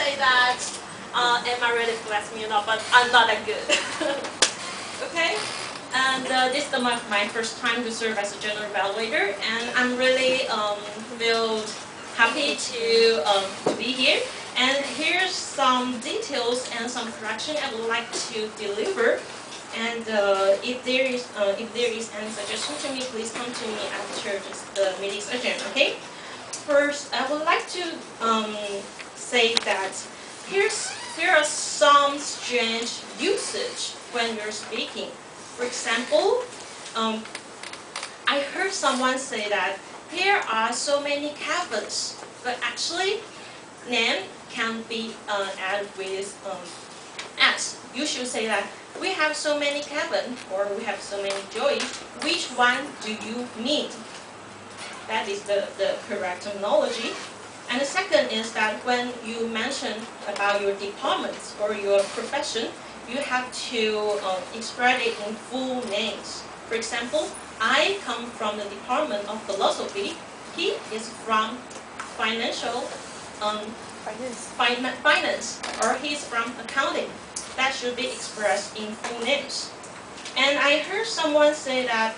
say that, am I really bless me or not? But I'm not that good. Okay. And this is my first time to serve as a general evaluator, and I'm really feel happy to be here. And here's some details and some correction I would like to deliver. And if there is any suggestion to me, please come to me after the meeting session. Okay. First, I would like to say that here are some strange usage when you're speaking. For example, I heard someone say that here are so many cabins, but actually, name can be added with as. You should say that we have so many cabins, or we have so many joys. Which one do you mean? That is the correct terminology. And the second is that when you mention about your department or your profession, you have to express it in full names. For example, I come from the Department of Philosophy. He is from financial finance, or he's from accounting. That should be expressed in full names. And I heard someone say that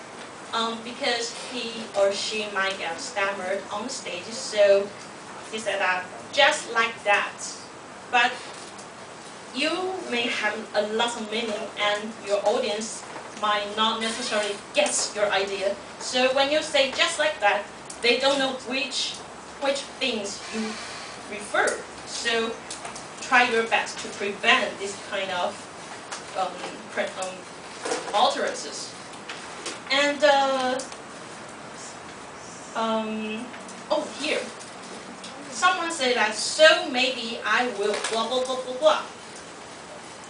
because he or she might get stammered on stage, so he said that just like that. But you may have a lot of meaning, and your audience might not necessarily get your idea. So when you say just like that, they don't know which things you refer. So try your best to prevent this kind of utterances. And here, someone said that, so maybe I will blah blah blah blah blah.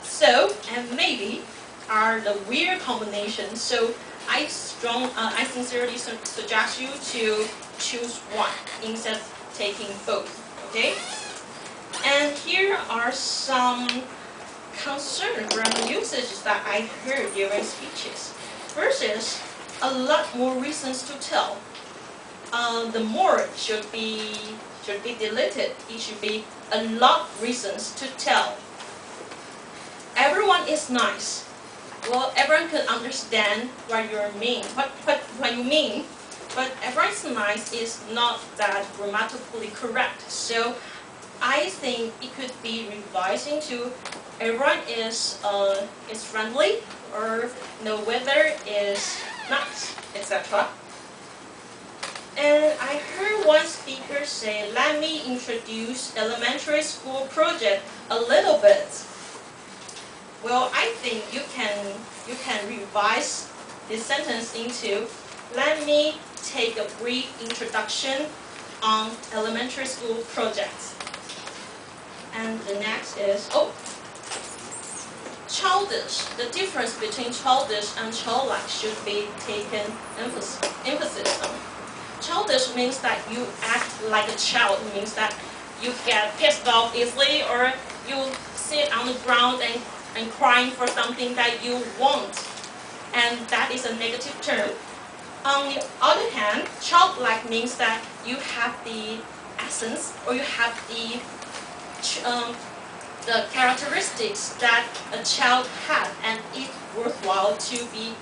So and maybe are the weird combinations. So I sincerely suggest you to choose one instead of taking both. Okay. And here are some concern around usages that I heard during speeches. First is a lot more reasons to tell. The more should be deleted. It should be a lot reasons to tell. Everyone is nice. Well, everyone can understand what you mean. What you mean, but everyone's nice is not that grammatically correct. So I think it could be revised into everyone is friendly, or the weather is nice, etc. And I heard one speaker say, let me introduce elementary school project a little bit. Well, I think you can revise this sentence into, let me take a brief introduction on elementary school projects. And the next is, childish. The difference between childish and childlike should be taken emphasis on. Childish means that you act like a child. It means that you get pissed off easily, or you sit on the ground and crying for something that you want. And that is a negative term. On the other hand, childlike means that you have the essence, or you have the characteristics that a child has, and it's worthwhile to be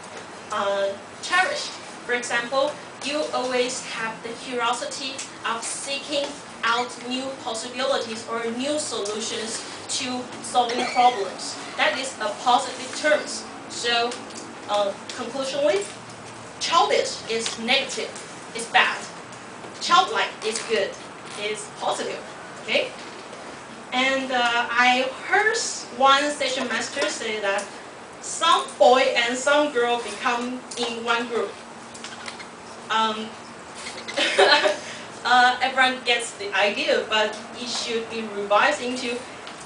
cherished. For example, you always have the curiosity of seeking out new possibilities or new solutions to solving problems. That is a positive term. So, conclusionally, childish is negative, is bad. Childlike is good, is positive. Okay. And I heard one session master say that some boy and some girl become in one group. Everyone gets the idea, but it should be revised into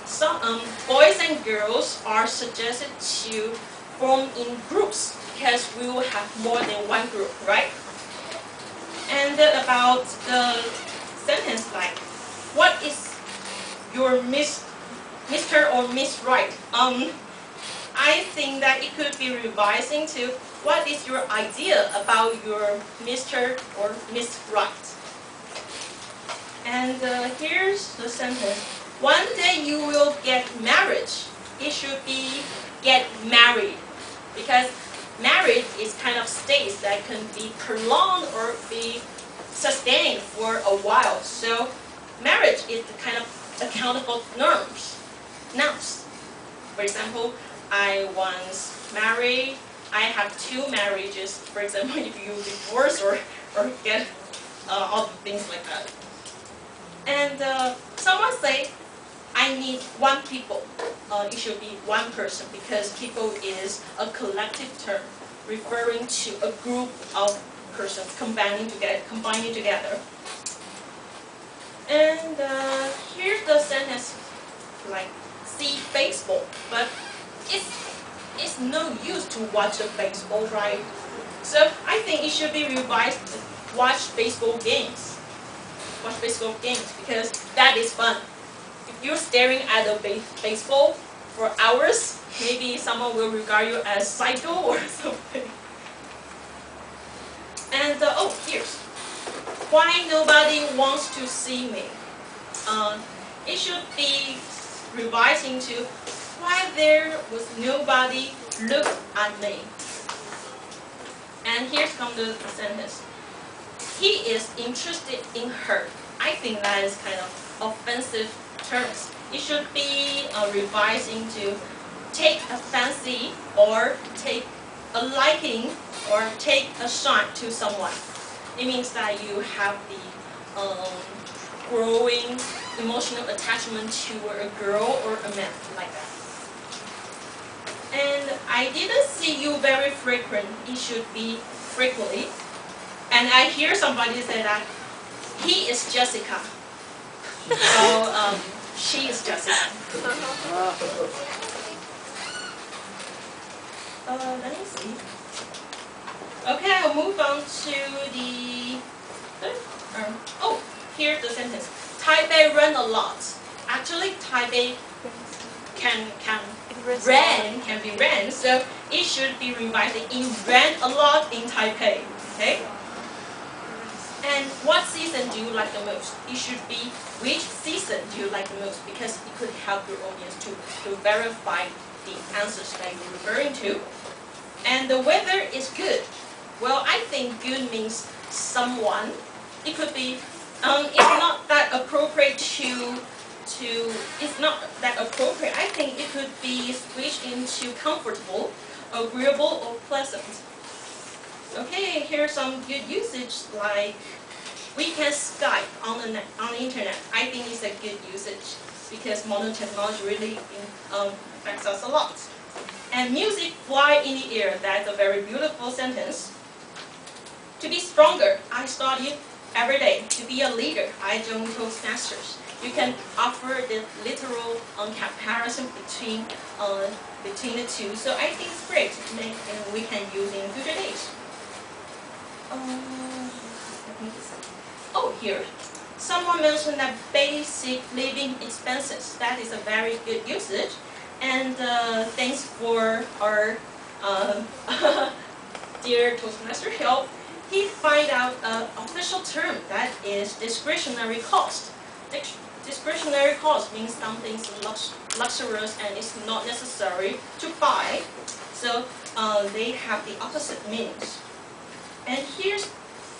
some boys and girls are suggested to form in groups, because we will have more than one group, right? And about the sentence like, what is your Mr. or Miss Right? I think that it could be revised into, what is your idea about your Mr. or Miss Right? And here's the sentence. One day get marriage. It should be get married, because marriage is kind of states that can be prolonged or be sustained for a while. So marriage is the kind of accountable nouns. For example, I once married. I have 2 marriages. For example, if you divorce or get all things like that. And someone say, I need 1 people. It should be 1 person, because people is a collective term referring to a group of persons combining together. And here's the sentence, like, see baseball, but it's no use to watch the baseball, right? So I think it should be revised. Watch baseball games. Watch baseball games, because that is fun. If you're staring at a baseball for hours, maybe someone will regard you as psycho or something. And here's why nobody wants to see me. It should be revised into why there was nobody look at me. And here's come the sentence. He is interested in her. I think that is kind of offensive terms. It should be revised into take a fancy, or take a liking, or take a shine to someone. It means that you have the growing emotional attachment to a girl or a man, like that. And I didn't see you very frequent. It should be frequently. And I hear somebody say that he is Jessica. So she is Jessica. Let me see. Okay, I'll move on to the. Here's the sentence. Taipei ran a lot. Actually, Taipei can be ran, so it should be revised. It ran a lot in Taipei. Okay. And what season do you like the most? It should be which season do you like the most, because it could help your audience to verify the answers that you're referring to. And the weather is good. Well, I think good means someone. It could be. It's not that appropriate it's not that appropriate. I think it could be switched into comfortable, agreeable, or pleasant. Okay, here's some good usage, like we can Skype on the internet. I think it's a good usage, because modern technology really affects us a lot. And music fly in the air. That's a very beautiful sentence. To be stronger, I study every day. To be a leader, I join Toastmasters. You can offer the literal comparison between the two. So I think it's great, and we can use in future days. Here. Someone mentioned that basic living expenses. That is a very good usage. And thanks for our dear Toastmaster help. He find out an official term that is discretionary cost. Discretionary cost means something luxurious and it's not necessary to buy. So they have the opposite meanings. And here's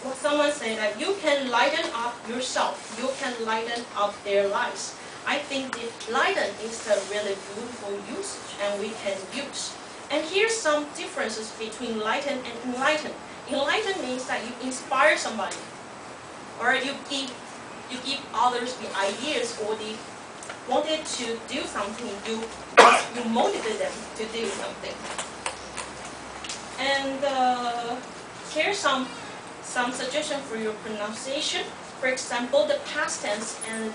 what someone said, that you can lighten up yourself. You can lighten up their lives. I think the lighten is a really beautiful usage, and we can use. And here's some differences between lighten and enlighten. Enlighten means that you inspire somebody, or you give others the ideas, or they wanted to do something. You motivate them to do something. And here's some suggestion for your pronunciation. For example, the past tense and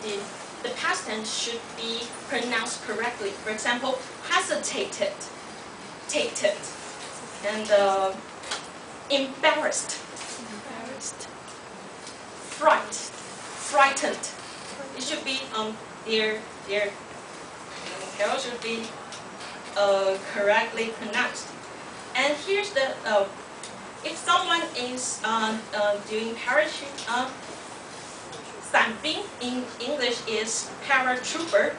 the past tense should be pronounced correctly. For example, hesitated, and embarrassed, frightened. It should be their L should be correctly pronounced. And here's the if someone is doing parachute, 伞兵 in English is paratrooper.